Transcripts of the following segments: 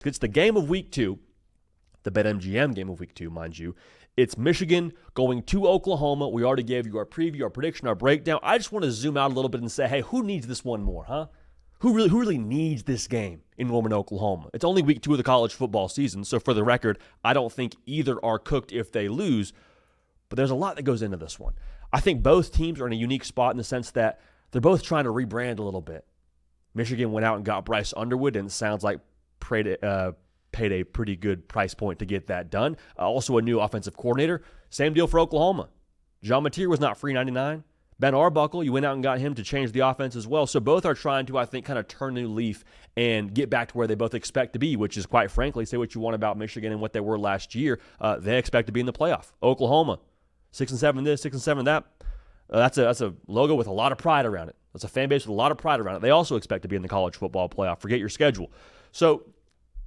It's the game of week 2, the BetMGM game of week 2, mind you. It's Michigan going to Oklahoma. We already gave you our preview, our prediction, our breakdown. I just want to zoom out a little bit and say, hey, who needs this one more, huh? Who really needs this game in Norman, Oklahoma? It's only week 2 of the college football season, so for the record, I don't think either are cooked if they lose, but there's a lot that goes into this one. I think both teams are in a unique spot in the sense that they're both trying to rebrand a little bit. Michigan went out and got Bryce Underwood, and it sounds like paid a pretty good price point to get that done. Also a new offensive coordinator. Same deal for Oklahoma. John Mateer was not free 99. Ben Arbuckle, you went out and got him to change the offense as well. So both are trying to, I think, kind of turn a new leaf and get back to where they both expect to be, which is, quite frankly, say what you want about Michigan and what they were last year. They expect to be in the playoff. Oklahoma, 6-7 this, 6-7 that. That's a logo with a lot of pride around it. That's a fan base with a lot of pride around it. They also expect to be in the college football playoff. Forget your schedule. So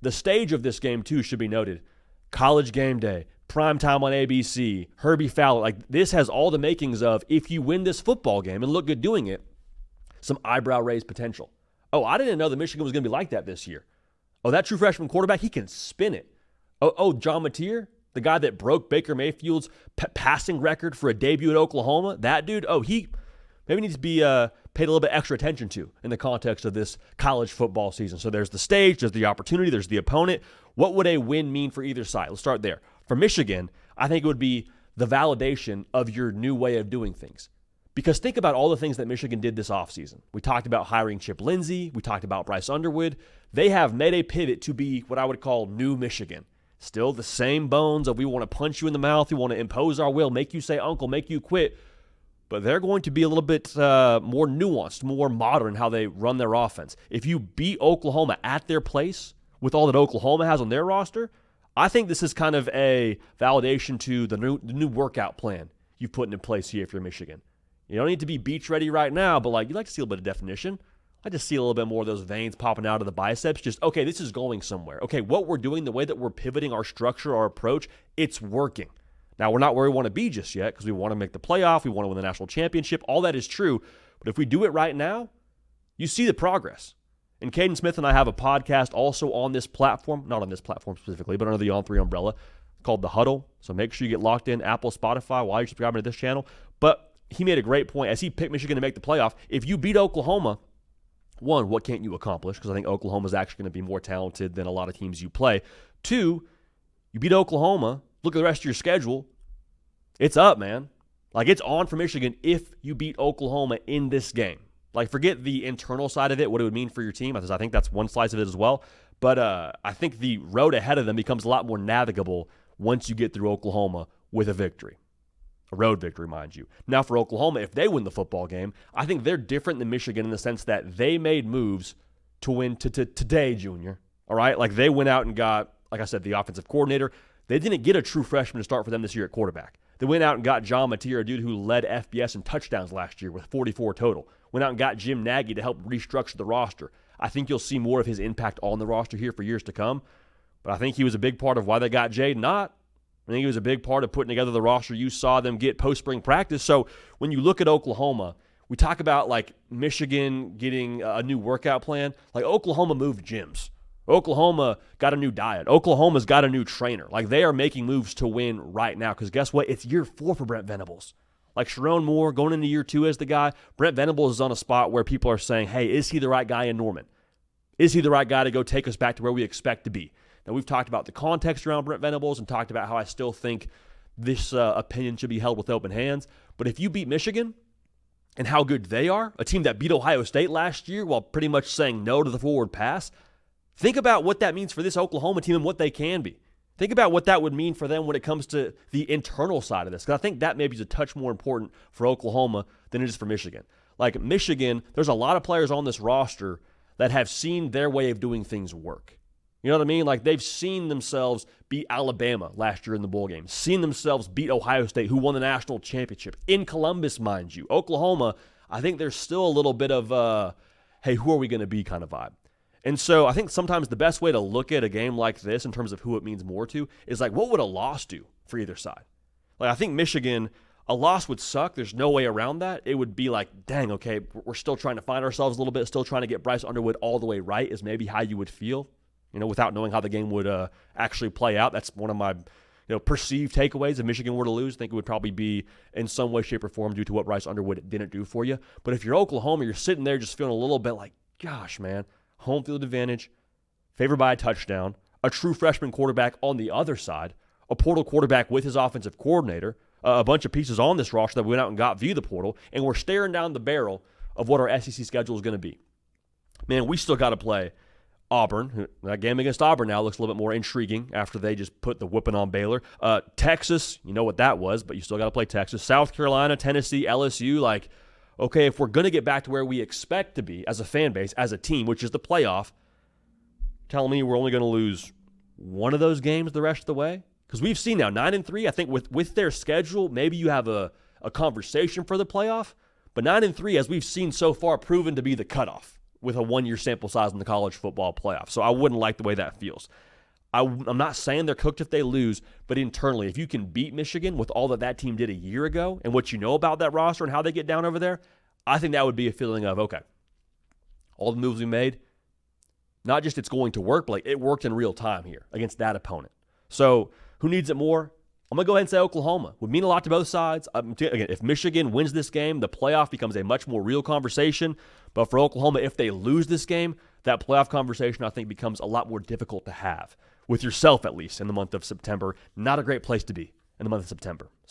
the stage of this game, too, should be noted. College game day, prime time on ABC, Herbie Fowler. Like, this has all the makings of, if you win this football game and look good doing it, some eyebrow-raised potential. Oh, I didn't know that Michigan was going to be like that this year. Oh, that true freshman quarterback, he can spin it. Oh, John Mateer, the guy that broke Baker Mayfield's passing record for a debut at Oklahoma, that dude, he maybe needs to be paid a little bit extra attention to in the context of this college football season. So there's the stage, there's the opportunity, there's the opponent. What would a win mean for either side? Let's start there. For Michigan, I think it would be the validation of your new way of doing things. Because think about all the things that Michigan did this offseason. We talked about hiring Chip Lindsey. We talked about Bryce Underwood. They have made a pivot to be what I would call new Michigan. Still the same bones of we want to punch you in the mouth, we want to impose our will, make you say uncle, make you quit. But they're going to be a little bit more nuanced, more modern in how they run their offense. If you beat Oklahoma at their place with all that Oklahoma has on their roster, I think this is kind of a validation to the new workout plan you've put into place here if you're Michigan. You don't need to be beach ready right now, but you like to see a little bit of definition. I just see a little bit more of those veins popping out of the biceps. Just, okay, this is going somewhere. Okay, what we're doing, the way that we're pivoting our structure, our approach, it's working. Now, we're not where we want to be just yet because we want to make the playoff. We want to win the national championship. All that is true. But if we do it right now, you see the progress. And Caden Smith and I have a podcast also on this platform, not on this platform specifically, but under the On3 umbrella, called The Huddle. So make sure you get locked in Apple, Spotify while you're subscribing to this channel. But he made a great point. As he picked Michigan to make the playoff, if you beat Oklahoma, one, what can't you accomplish? Because I think Oklahoma is actually going to be more talented than a lot of teams you play. Two, you beat Oklahoma, look at the rest of your schedule. It's up, man. It's on for Michigan if you beat Oklahoma in this game. Forget the internal side of it, what it would mean for your team, because I think that's one slice of it as well. But I think the road ahead of them becomes a lot more navigable once you get through Oklahoma with a victory. A road victory, mind you. Now for Oklahoma, if they win the football game, I think they're different than Michigan in the sense that they made moves to win today, Junior. All right? They went out and got, like I said, the offensive coordinator. They didn't get a true freshman to start for them this year at quarterback. They went out and got John Mateer, a dude who led FBS in touchdowns last year with 44 total. Went out and got Jim Nagy to help restructure the roster. I think you'll see more of his impact on the roster here for years to come. But I think he was a big part of why they got Jade Knott. I think he was a big part of putting together the roster you saw them get post-spring practice. So when you look at Oklahoma, we talk about Michigan getting a new workout plan. Oklahoma moved gyms. Oklahoma got a new diet. Oklahoma's got a new trainer. They are making moves to win right now because guess what? It's year 4 for Brent Venables. Sharon Moore going into year 2 as the guy. Brent Venables is on a spot where people are saying, hey, is he the right guy in Norman? Is he the right guy to go take us back to where we expect to be? Now, we've talked about the context around Brent Venables and talked about how I still think this opinion should be held with open hands. But if you beat Michigan and how good they are, a team that beat Ohio State last year while pretty much saying no to the forward pass, think about what that means for this Oklahoma team and what they can be. Think about what that would mean for them when it comes to the internal side of this. Because I think that maybe is a touch more important for Oklahoma than it is for Michigan. Michigan, there's a lot of players on this roster that have seen their way of doing things work. You know what I mean? They've seen themselves beat Alabama last year in the bowl game, seen themselves beat Ohio State, who won the national championship in Columbus, mind you. Oklahoma, I think there's still a little bit of, hey, who are we going to be kind of vibe. And so I think sometimes the best way to look at a game like this in terms of who it means more to is what would a loss do for either side? I think Michigan, a loss would suck. There's no way around that. It would be dang, okay, we're still trying to find ourselves a little bit, still trying to get Bryce Underwood all the way right is maybe how you would feel. without knowing how the game would actually play out. That's one of my perceived takeaways. If Michigan were to lose, I think it would probably be in some way, shape, or form due to what Bryce Underwood didn't do for you. But if you're Oklahoma, you're sitting there just feeling a little bit like, gosh, man, home field advantage, favored by a touchdown, a true freshman quarterback on the other side, a portal quarterback with his offensive coordinator, a bunch of pieces on this roster that we went out and got via the portal, and we're staring down the barrel of what our SEC schedule is going to be. Man, we still got to play Auburn. That game against Auburn now looks a little bit more intriguing after they just put the whipping on Baylor. Texas, you know what that was, but you still got to play Texas. South Carolina, Tennessee, LSU. Okay, if we're going to get back to where we expect to be as a fan base, as a team, which is the playoff, telling me we're only going to lose one of those games the rest of the way? Because we've seen now 9-3. I think with their schedule, maybe you have a conversation for the playoff. But 9-3, as we've seen so far, proven to be the cutoff with a one-year sample size in the college football playoff. So I wouldn't like the way that feels. I'm not saying they're cooked if they lose, but internally, if you can beat Michigan with all that team did a year ago and what you know about that roster and how they get down over there, I think that would be a feeling of, okay, all the moves we made, not just it's going to work, but it worked in real time here against that opponent. So who needs it more? I'm going to go ahead and say Oklahoma. Would mean a lot to both sides. Again, if Michigan wins this game, the playoff becomes a much more real conversation. But for Oklahoma, if they lose this game, that playoff conversation, I think, becomes a lot more difficult to have. With yourself, at least, in the month of September. Not a great place to be in the month of September.